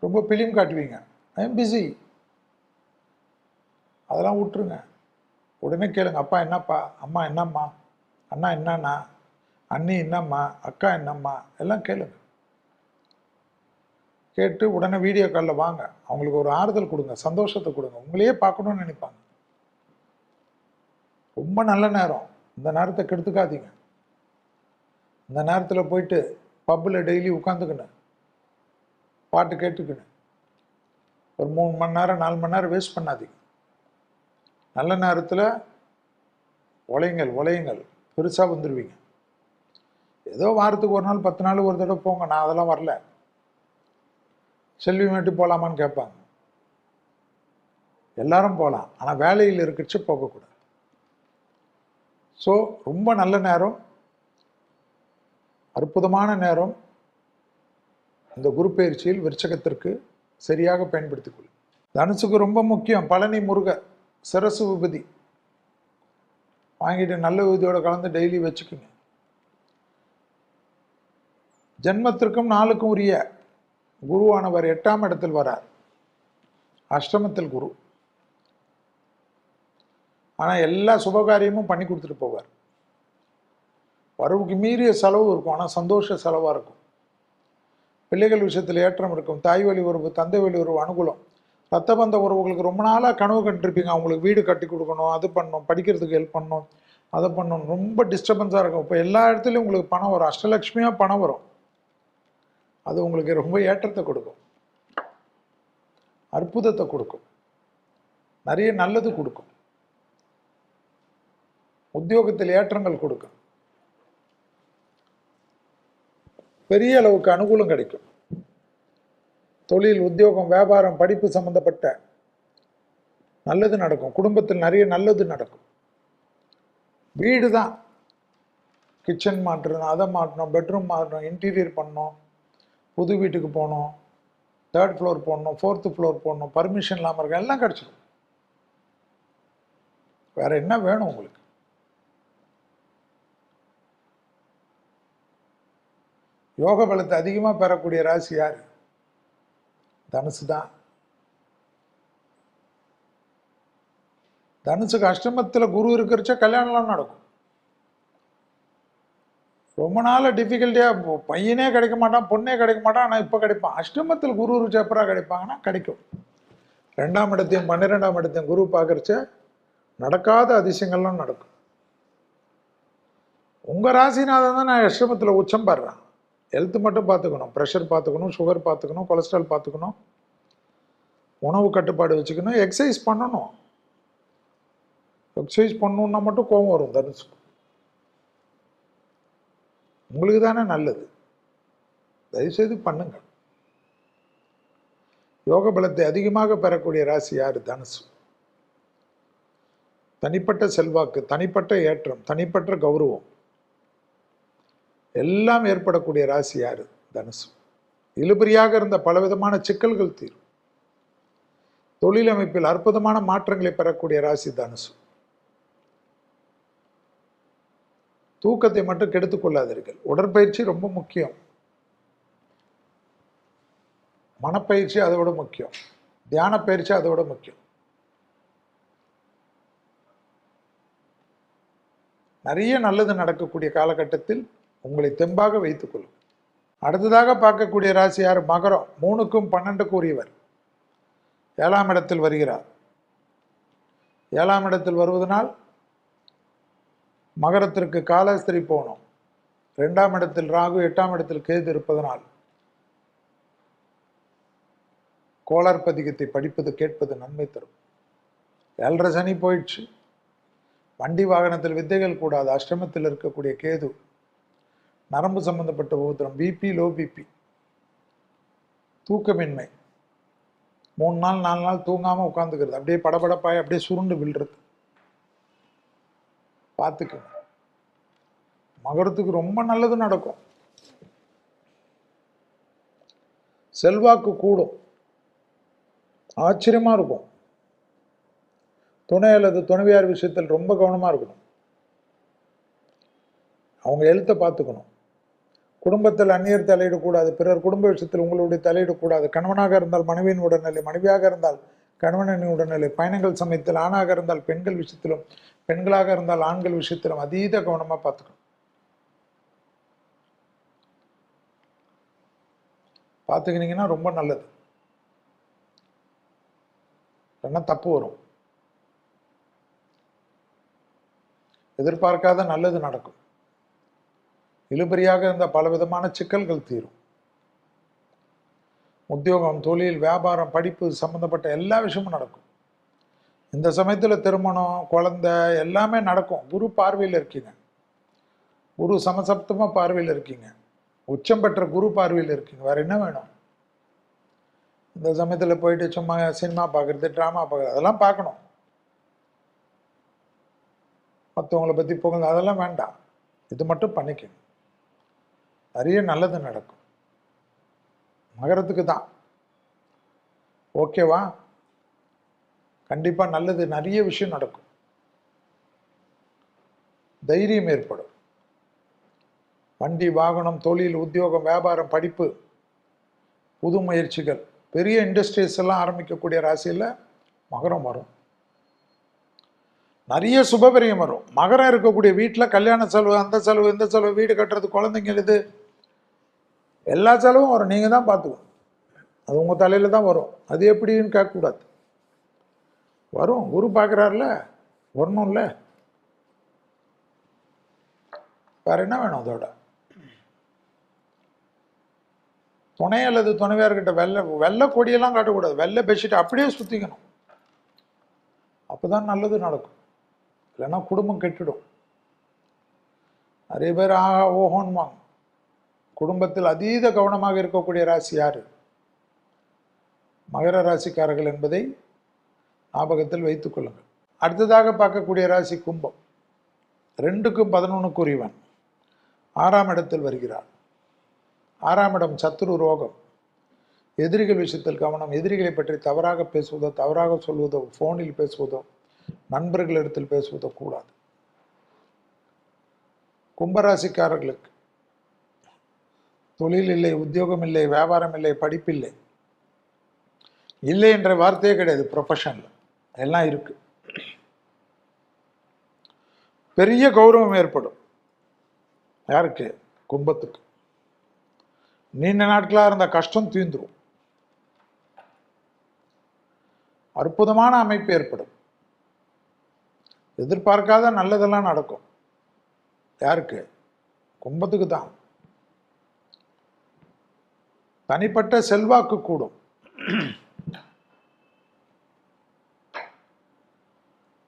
ரொம்ப பிலிம் காட்டுவீங்க, ஐ எம் பிஸி, அதெல்லாம் விட்டுருங்க. உடனே கேளுங்க, அப்பா என்னப்பா, அம்மா என்னம்மா, அண்ணா என்னண்ணா, அண்ணி என்னம்மா, அக்கா என்னம்மா, எல்லாம் கேளுங்க. கேட்டு உடனே வீடியோ காலில் வாங்க, அவங்களுக்கு ஒரு ஆறுதல் கொடுங்க, சந்தோஷத்தை கொடுங்க. உங்களையே பார்க்கணுன்னு நினைப்பாங்க. ரொம்ப நல்ல நேரம், இந்த நேரத்தை கெடுத்துக்காதீங்க. இந்த நேரத்தில் போயிட்டு பப்பில் டெய்லி உட்காந்துக்கணும், பாட்டு கேட்டுக்கணும். ஒரு 3 மணி நேரம் 4 மணி நேரம் வேஸ்ட் பண்ணாதீங்க. நல்ல நேரத்தில் உழையுங்கள், பெருசாக வந்துடுவீங்க. ஏதோ வாரத்துக்கு 1 நாள் 10 நாள் ஒரு தடவை போங்க, நான் அதெல்லாம் வரல. செல்வி மேட்டு போகலாமான்னு கேட்பாங்க. எல்லாரும் போகலாம், ஆனால் வேலையில் இருக்கிறச்சு போகக்கூடாது. ஸோ ரொம்ப நல்ல நேரம், அற்புதமான நேரம். இந்த குரு பயிற்சியில் விருச்சகத்திற்கு சரியாக பயன்படுத்திக் கொள்ளும். தனுசுக்கு ரொம்ப முக்கியம் பழனி முருகர் சிரசு விபூதி வாங்கிட்டு நல்ல விபூதியோட கலந்து டெய்லி வச்சுக்குங்க. ஜென்மத்திற்கும் நாளுக்கும் உரிய குருவானவர் 8ஆம் இடத்தில் வரார், அஷ்டமத்தில் குரு. ஆனால் எல்லா சுபகாரியமும் பண்ணி கொடுத்துட்டு போவார். வரவுக்கு மீறிய செலவு இருக்கும், ஆனால் சந்தோஷ செலவாக இருக்கும். பிள்ளைகள் விஷயத்தில் ஏற்றம் இருக்கும். தாய் வழி உறவு, தந்தை வழி உறவு அனுகூலம். ரத்த பந்த உறவுகளுக்கு ரொம்ப நாளாக கனவு கண்டிருப்பீங்க, அவங்களுக்கு வீடு கட்டி கொடுக்கணும், அது பண்ணணும், படிக்கிறதுக்கு ஹெல்ப் பண்ணணும், அதை பண்ணணும், ரொம்ப டிஸ்டர்பன்ஸாக இருக்கும். இப்போ எல்லா இடத்துலையும் உங்களுக்கு பணம் வரும், அஷ்டலட்சுமியாக பணம் வரும். அது உங்களுக்கு ரொம்ப ஏற்றத்தை கொடுக்கும், அற்புதத்தை கொடுக்கும், நிறைய நல்லது கொடுக்கும். உத்தியோகத்தில் ஏற்றங்கள் கொடுக்கும், பெரிய அளவுக்கு அனுகூலம் கிடைக்கும். தொழில், உத்தியோகம், வியாபாரம், படிப்பு சம்பந்தப்பட்ட நல்லது நடக்கும். குடும்பத்தில் நிறைய நல்லது நடக்கும். வீடு தான், கிச்சன் மாற்றணும், அதை மாற்றணும், பெட்ரூம் மாற்றணும், இன்டீரியர் பண்ணணும், புது வீட்டுக்கு போகணும், 3rd ஃப்ளோர் போடணும், 4th ஃப்ளோர் போடணும், பர்மிஷன் இல்லாமல் இருக்க எல்லாம் கிடச்சிடும். வேற என்ன வேணும் உங்களுக்கு? யோக பலத்தை அதிகமாக பெறக்கூடிய ராசி யார்? தனுசு தான். தனுசுக்கு அஷ்டமத்தில் குரு இருக்கிறச்ச கல்யாணம்லாம் நடக்கும். ரொம்ப நாள் டிஃபிகல்ட்டியாக பையனே கிடைக்க மாட்டான், பொண்ணே கிடைக்க மாட்டான், ஆனால் இப்போ கிடைப்பான். அஷ்டமத்தில் குரு இருந்துச்சு எப்பரா கிடைப்பாங்கன்னா கிடைக்கும். 2ஆம் இடத்தையும் 12ஆம் இடத்தையும் குரு பார்க்கறச்ச நடக்காத அதிசயங்கள்லாம் நடக்கும். உங்கள் ராசிநாதன் தான் நான் அஷ்டமத்தில் உச்சம் பாடுறேன். ஹெல்த்து மட்டும் பார்த்துக்கணும், ப்ரெஷர் பார்த்துக்கணும், சுகர் பார்த்துக்கணும், கொலஸ்ட்ரால் பார்த்துக்கணும், உணவு கட்டுப்பாடு வச்சுக்கணும், எக்ஸசைஸ் பண்ணணும். எக்ஸசைஸ் பண்ணணுன்னா மட்டும் கோபம் வரும் தனுசுக்கு. உங்களுக்கு தானே நல்லது, தயவுசெய்து பண்ணுங்க. யோக பலத்தை அதிகமாக பெறக்கூடிய ராசி யார்? தனுசு. தனிப்பட்ட செல்வாக்கு, தனிப்பட்ட ஏற்றம், தனிப்பட்ட கௌரவம் எல்லாம் ஏற்படக்கூடிய ராசி யாரு? தனுசு. இழுபறியாக இருந்த பலவிதமான சிக்கல்கள் தீரும். தொழில் அமைப்பில் அற்புதமான மாற்றங்களை பெறக்கூடிய ராசி தனுசு. தூக்கத்தை மட்டும் கெடுத்துக் கொள்ளாதீர்கள். உடற்பயிற்சி ரொம்ப முக்கியம். மனப்பயிற்சி அதை விட முக்கியம். தியான பயிற்சி அதை விட முக்கியம். நிறைய நல்லது நடக்கக்கூடிய காலகட்டத்தில் உங்களை தெம்பாக வைத்துக் கொள்ளும். அடுத்ததாக பார்க்கக்கூடிய ராசி யார்? மகரம். 3க்கும் 12க்கும் உரியவர். 7ஆம் இடத்தில் வருகிறார். 7ஆம் இடத்தில் வருவதனால் மகரத்திற்கு காலஸ்திரி போகணும். 2ஆம் இடத்தில் ராகு, 8ஆம் இடத்தில் கேது இருப்பதனால் கோளார் பதிகத்தை படிப்பது கேட்பது நன்மை தரும். 7.5 சனி போயிடுச்சு. வண்டி வாகனத்தில் வித்தைகள் கூடாது. அஷ்டமத்தில் இருக்கக்கூடிய கேது நரம்பு சம்பந்தப்பட்ட உபத்திரம், பிபி, லோ பிபி, தூக்கமின்மை, 3 நாள் 4 நாள் தூங்காமல் உட்காந்துக்கிறது, அப்படியே படபடப்பாய் அப்படியே சுருண்டு விழுறது. பார்த்துக்கங்க. மகரத்துக்கு ரொம்ப நல்லது நடக்கும். செல்வாக்கு கூடும். ஆச்சரியமா இருக்கும். துணை அல்லது துணைவியார் விஷயத்தில் ரொம்ப கவனமா இருக்கணும். அவங்க எழுத்தை பார்த்துக்கணும். குடும்பத்தில் அந்நியர் தலையிடக்கூடாது. பிறர் குடும்ப விஷயத்தில் உங்களுடைய தலையிடக்கூடாது. கணவனாக இருந்தால் மனைவியின் உடல்நிலை, மனைவியாக இருந்தால் கணவனின் உடல்நிலை, பயணங்கள் சமயத்தில் ஆணாக இருந்தால் பெண்கள் விஷயத்திலும், பெண்களாக இருந்தால் ஆண்கள் விஷயத்திலும் அதீத கவனமாக பார்த்துக்கணும். பார்த்துக்கினீங்கன்னா ரொம்ப நல்லது. இல்லைன்னா தப்பு வரும். எதிர்பார்க்காத நல்லது நடக்கும். இழுபறியாக இருந்த பலவிதமான சிக்கல்கள் தீரும். உத்தியோகம், தொழில், வியாபாரம், படிப்பு சம்பந்தப்பட்ட எல்லா விஷயமும் நடக்கும். இந்த சமயத்தில் திருமணம், குழந்தை எல்லாமே நடக்கும். குரு பார்வையில் இருக்கீங்க. குரு சமசப்தமாக பார்வையில் இருக்கீங்க. உச்சம் பெற்ற குரு பார்வையில் இருக்கீங்க. வேற என்ன வேணும்? இந்த சமயத்தில் போயிட்டு சும்மா சினிமா பார்க்குறது, ட்ராமா பார்க்குறது அதெல்லாம் பார்க்கணும். மற்றவங்களை பற்றி புகழ்ந்து அதெல்லாம் வேண்டாம். இது மட்டும் பண்ணிக்கணும். நிறைய நல்லது நடக்கும். மகரத்துக்கு தான். ஓகேவா? கண்டிப்பாக நல்லது, நிறைய விஷயம் நடக்கும். தைரியம் ஏற்படும். வண்டி, வாகனம், தொழில், உத்தியோகம், வியாபாரம், படிப்பு, புது முயற்சிகள், பெரிய இண்டஸ்ட்ரீஸ் எல்லாம் ஆரம்பிக்கக்கூடிய ராசியில் மகரம் வரும். நிறைய சுபபரியம் வரும். மகரம் இருக்கக்கூடிய வீட்டில் கல்யாண செலவு, அந்த செலவு, இந்த செலவு, வீடு கட்டுறது, குழந்தைங்க இது எல்லா செலவும் வரும். நீங்கள் தான் பார்த்துக்கணும். அது உங்கள் தலையில் தான் வரும். அது எப்படின்னு கேட்கக்கூடாது. வரும். குரு பார்க்குறாருல, வரணும்ல. வேற என்ன வேணும்? அதோட துணை அல்லது துணைவியார்கிட்ட வெள்ளை கொடியெல்லாம் காட்டக்கூடாது. வெள்ளை பெட்ஷீட் அப்படியே சுற்றிக்கணும். அப்போதான் நல்லது நடக்கும். இல்லைன்னா குடும்பம் கெட்டுடும். நிறைய பேர் ஆஹா ஓஹோன்வாங்க. குடும்பத்தில் அதீத கவனமாக இருக்கக்கூடிய ராசி யாரு? மகர ராசிக்காரர்கள் என்பதை ஞாபகத்தில் வைத்துக் கொள்ளுங்கள். அடுத்ததாக பார்க்கக்கூடிய ராசி கும்பம். 2க்கும் 11க்கும் உரியவன். 6ஆம் இடத்தில் வருகிறார். 6ஆம் இடம் சத்துரு ரோகம். எதிரிகள் விஷயத்தில் கவனம். எதிரிகளை பற்றி தவறாக பேசுவதோ, தவறாக சொல்வதோ, ஃபோனில் பேசுவதோ, நண்பர்களிடத்தில் பேசுவதோ கூடாது. கும்பராசிக்காரர்களுக்கு தொழில் இல்லை, உத்தியோகம் இல்லை, வியாபாரம் இல்லை, படிப்பில்லை, இல்லை என்ற வார்த்தையே கிடையாது. ப்ரொஃபஷனில் எல்லாம் இருக்கு. பெரிய கௌரவம் ஏற்படும். யாருக்கு? கும்பத்துக்கு. நீண்ட நாட்களாக இருந்த கஷ்டம் தீர்ந்துடும். அற்புதமான அமைப்பு ஏற்படும். எதிர்பார்க்காத நல்லதெல்லாம் நடக்கும். யாருக்கு? கும்பத்துக்கு தான். தனிப்பட்ட செல்வாக்கு கூடும்.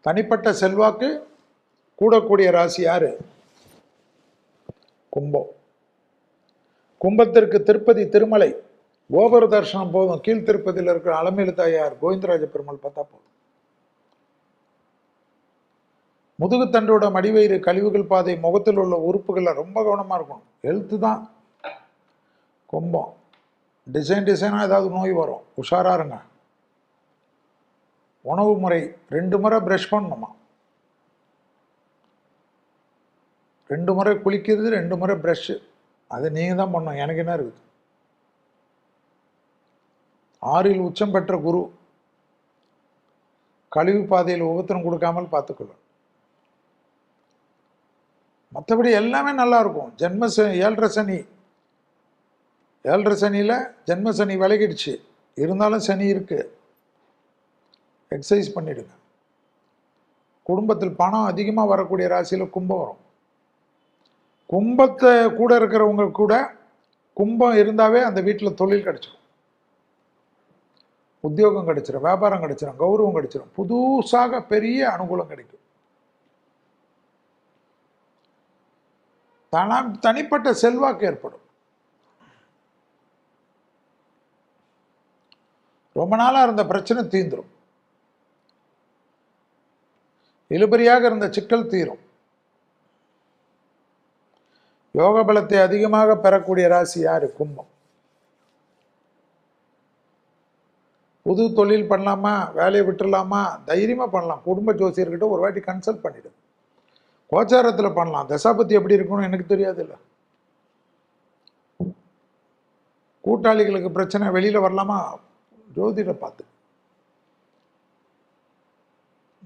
தனிப்பட்ட செல்வாக்கு கூடக்கூடிய ராசி யாரு? கும்பம். கும்பத்திற்கு திருப்பதி, திருமலை, கோபுர தரிசனம் போதும். கீழ் திருப்பதியில் இருக்கிற அலமேலு தாயார், கோவிந்தராஜ பெருமாள் பார்த்தா போதும். முதுகுத்தண்டோட மடிவயிறு, கழிவுகள் பாதை, முகத்தில் உள்ள உறுப்புகளில் ரொம்ப கவனமாக இருக்கணும். ஹெல்த்து தான் கும்பம். டிசைனாக ஏதாவது நோய் வரும், உஷாராக இருங்க. உணவு முறை 2 முறை ப்ரஷ் பண்ணணுமா, 2 முறை குளிக்கிறது, 2 முறை ப்ரஷ்ஷு. அது நீங்கள் தான் பண்ணணும், எனக்கு என்ன இருக்குது. 6இல் உச்சம் பெற்ற குரு கழிவு பாதையில் உபத்திரம் கொடுக்காமல் பார்த்துக்கொள்ளும். மற்றபடி எல்லாமே நல்லா இருக்கும். ஜென்ம 7.5 சனி, 7.5 சனியில் ஜென்ம சனி விலகிடுச்சு, இருந்தாலும் சனி இருக்கு. எக்ஸசைஸ் பண்ணிடுங்க. குடும்பத்தில் பணம் அதிகமாக வரக்கூடிய ராசியில் கும்பம் வரும். கும்பத்தை கூட இருக்கிறவங்க கூட கும்பம் இருந்தாவே அந்த வீட்டில் தொழில் கிடைச்சிடும், உத்தியோகம் கிடைச்சிடும், வியாபாரம் கிடைச்சிடும், கௌரவம் கிடைச்சிடும், புதுசாக பெரிய அனுகூலம் கிடைக்கும். தனிப்பட்ட செல்வாக்கு ஏற்படும். ரொம்ப நாளாக இருந்த பிரச்சனை தீந்துரும். இழுபறியாக இருந்த சிக்கல் தீரும். யோக பலத்தை அதிகமாக பெறக்கூடிய ராசி யாரு? கும்பம். புது தொழில் பண்ணலாமா, வேலையை விட்டுடலாமா, தைரியமாக பண்ணலாம். குடும்ப ஜோசியர்கிட்ட ஒரு வாட்டி கன்சல்ட் பண்ணிடு. கோச்சாரத்தில் பண்ணலாம். தசாபதி எப்படி இருக்கணும்னு எனக்கு தெரியாது இல்லை. கூட்டாளிகளுக்கு பிரச்சனை, வெளியில் வரலாமா, ஜோதிட பார்த்து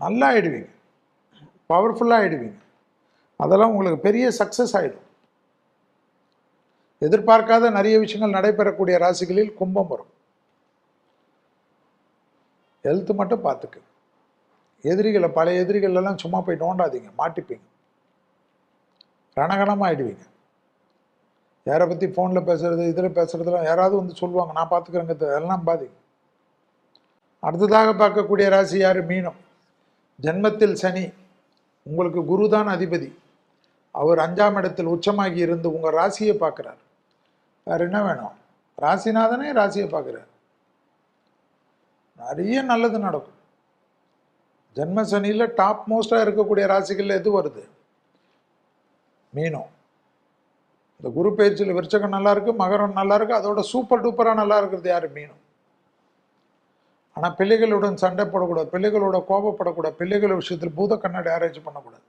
நல்லா ஆயிடுவீங்க, பவர்ஃபுல்லாக ஆயிடுவீங்க. அதெல்லாம் உங்களுக்கு பெரிய சக்ஸஸ் ஆகிடும். எதிர்பார்க்காத நிறைய விஷயங்கள் நடைபெறக்கூடிய ராசிகளில் கும்பம் வரும். ஹெல்த்து மட்டும் பார்த்துக்கு. எதிரிகளை, பழைய எதிரிகள் எல்லாம் சும்மா போய் நோண்டாதீங்க, மாட்டிப்பீங்க, ரணகணமாக ஆகிடுவீங்க. யாரை பற்றி ஃபோனில் பேசுகிறது, இதில் பேசுகிறதுலாம் யாராவது வந்து சொல்லுவாங்க, நான் பார்த்துக்கிறேங்க, அதெல்லாம் பாதிக்கும். அடுத்ததாக பார்க்கக்கூடிய ராசி யார்? மீனம். ஜென்மத்தில் சனி, உங்களுக்கு குரு தான் அதிபதி. அவர் 5ஆம் இடத்தில் உச்சமாகி இருந்து உங்கள் ராசியை பார்க்குறார். வேறு என்ன வேணும்? ராசிநாதனே ராசியை பார்க்குறார். நிறைய நல்லது நடக்கும். ஜென்ம சனியில் டாப் மோஸ்டாக இருக்கக்கூடிய ராசிகளில் எது வருது? மீனம். இந்த குரு பயிற்சியில் விருச்சகம் நல்லா இருக்கு, மகரம் நல்லா இருக்கு, அதோட சூப்பர் டூப்பராக நல்லா இருக்கிறது யார்? மீனம். ஆனால் பிள்ளைகளுடன் சண்டை போடக்கூடாது, பிள்ளைகளோட கோபப்படக்கூடாது, பிள்ளைகள் விஷயத்தில் பூத கண்ணாடி ஆராய்ச்சி பண்ணக்கூடாது.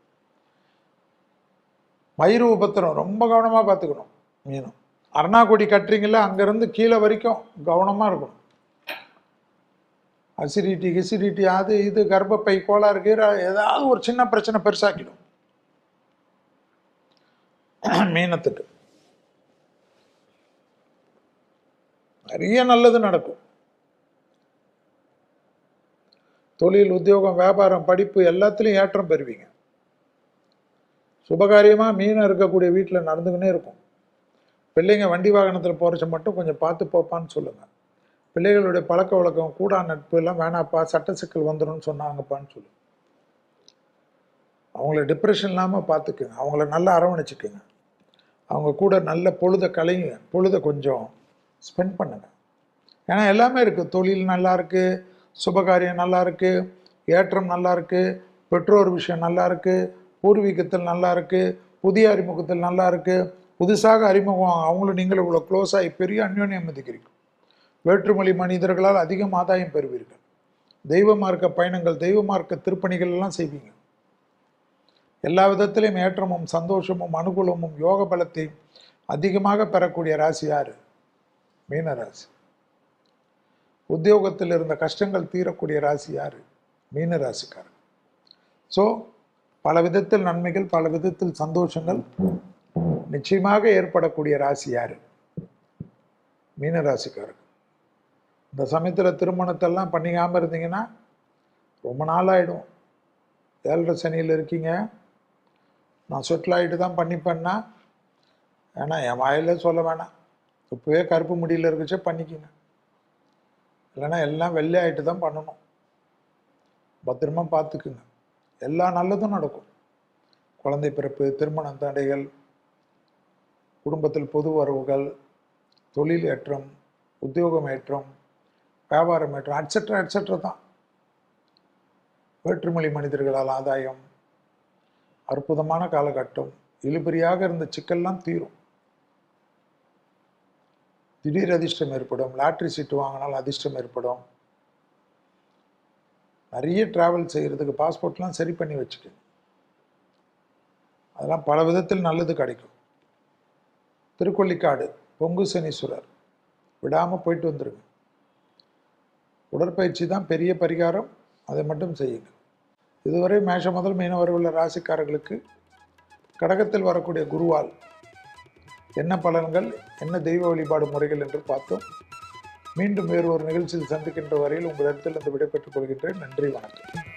வயிறு உபத்திரம் ரொம்ப கவனமாக பார்த்துக்கணும். மீனம். அருணாக்குடி கட்டுறீங்கள, அங்கேருந்து கீழே வரைக்கும் கவனமாக இருக்கணும். அசிடிட்டி அது இது கர்ப்பப்பை கோளாறு கீரை ஏதாவது ஒரு சின்ன பிரச்சனை பெருசாக்கிடும் மீனத்துக்கு. நிறைய நல்லது நடக்கும். தொழில், உத்தியோகம், வியாபாரம், படிப்பு எல்லாத்துலேயும் ஏற்றம் பெறுவீங்க. சுபகாரியமாக மீனம் இருக்கக்கூடிய வீட்டில் நடந்துக்கினே இருக்கும். பிள்ளைங்க வண்டி வாகனத்தில் போகிறச்ச மட்டும் கொஞ்சம் பார்த்து போப்பான்னு சொல்லுங்கள். பிள்ளைகளுடைய பழக்க வழக்கம், கூடா நட்பு எல்லாம் வேணாப்பா, சட்ட சிக்கல் வந்துடும் சொன்னாங்கப்பான்னு சொல்லுங்கள். அவங்கள டிப்ரெஷன் இல்லாமல் பார்த்துக்குங்க, அவங்கள நல்லா அரவணைச்சிக்குங்க, அவங்க கூட நல்ல பொழுதை கலையுங்க, பொழுதை கொஞ்சம் ஸ்பெண்ட் பண்ணுங்க. ஏன்னா எல்லாமே இருக்குது. தொழில் நல்லா இருக்குது, சுபகாரியம் நல்லா இருக்குது, ஏற்றம் நல்லா இருக்குது, பெற்றோர் விஷயம் நல்லா இருக்குது, பூர்வீகத்தில் நல்லா இருக்குது, புதிய அறிமுகத்தில் நல்லா இருக்குது, புதுசாக அறிமுகம் அவங்களும் நீங்களும் இவ்வளோ க்ளோஸ் ஆகி பெரிய அந்யோன்யம் மதிக்கிறீங்க. வேற்றுமொழி மனிதர்களால் அதிகம் ஆதாயம் பெறுவீர்கள். தெய்வ மார்க்க பயணங்கள், தெய்வ மார்க்க திருப்பணிகள் எல்லாம் செய்வீங்க. எல்லா விதத்திலையும் ஏற்றமும் சந்தோஷமும் அனுகூலமும் யோக பலத்தையும் அதிகமாக பெறக்கூடிய ராசி யாரு? மீன ராசி. உத்தியோகத்தில் இருந்த கஷ்டங்கள் தீரக்கூடிய ராசி யாரு? மீன ராசிக்காரர். ஸோ பல விதத்தில் நன்மைகள், பல விதத்தில் சந்தோஷங்கள் நிச்சயமாக ஏற்படக்கூடிய ராசி யாரு? மீன ராசிக்காரர். இந்த சமயத்தில் திருமணத்தெல்லாம் பண்ணிக்காமல் இருந்தீங்கன்னா ரொம்ப நாள் ஆகிடும். 7.5 சனியில் இருக்கீங்க, நான் செட்டில் ஆகிட்டு தான் பண்ணிப்பேன்னா ஏன்னா என் வாயிலே சொல்ல வேணாம், இப்போவே கருப்பு முடியில் இருக்குச்சே பண்ணிக்கிங்க. இல்லைன்னா எல்லாம் வெள்ளை ஆகிட்டு தான் பண்ணணும். பத்திரமா பார்த்துக்குங்க, எல்லா நல்லதும் நடக்கும். குழந்தை பிறப்பு, திருமண தடைகள், குடும்பத்தில் பொது வரவுகள், தொழில் ஏற்றம், உத்தியோகம் ஏற்றம், வியாபாரம் ஏற்றம், அட்செட்ரா தான். வேற்றுமொழி மனிதர்களால் ஆதாயம், அற்புதமான காலகட்டம். இழுபறியாக இருந்த சிக்கல்லாம் தீரும். திடீர் அதிர்ஷ்டம் ஏற்படும். லாட்ரி சீட்டு வாங்கினால் அதிர்ஷ்டம் ஏற்படும். நிறைய டிராவல் செய்கிறதுக்கு பாஸ்போர்ட்லாம் சரி பண்ணி வச்சுக்கணும். அதெல்லாம் பல விதத்தில் நல்லது கிடைக்கும். திருக்கொள்ளிக்காடு பொங்கு சனீஸ்வரர் விடாமல் போயிட்டு வந்துருங்க. உடற்பயிற்சி தான் பெரிய பரிகாரம், அதை மட்டும் செய்யுங்க. இதுவரை மேஷம் முதல் மீனம் வரை உள்ள ராசிக்காரர்களுக்கு கடகத்தில் வரக்கூடிய குருவால் என்ன பலன்கள், என்ன தெய்வ வழிபாடு முறைகள் என்று பார்த்தோம். மீண்டும் வேறு ஒரு நிகழ்ச்சியில் சந்திக்கின்ற வரையில் உங்களிடத்தில் இருந்து விடைபெற்றுக் கொள்கின்றேன். நன்றி, வணக்கம்.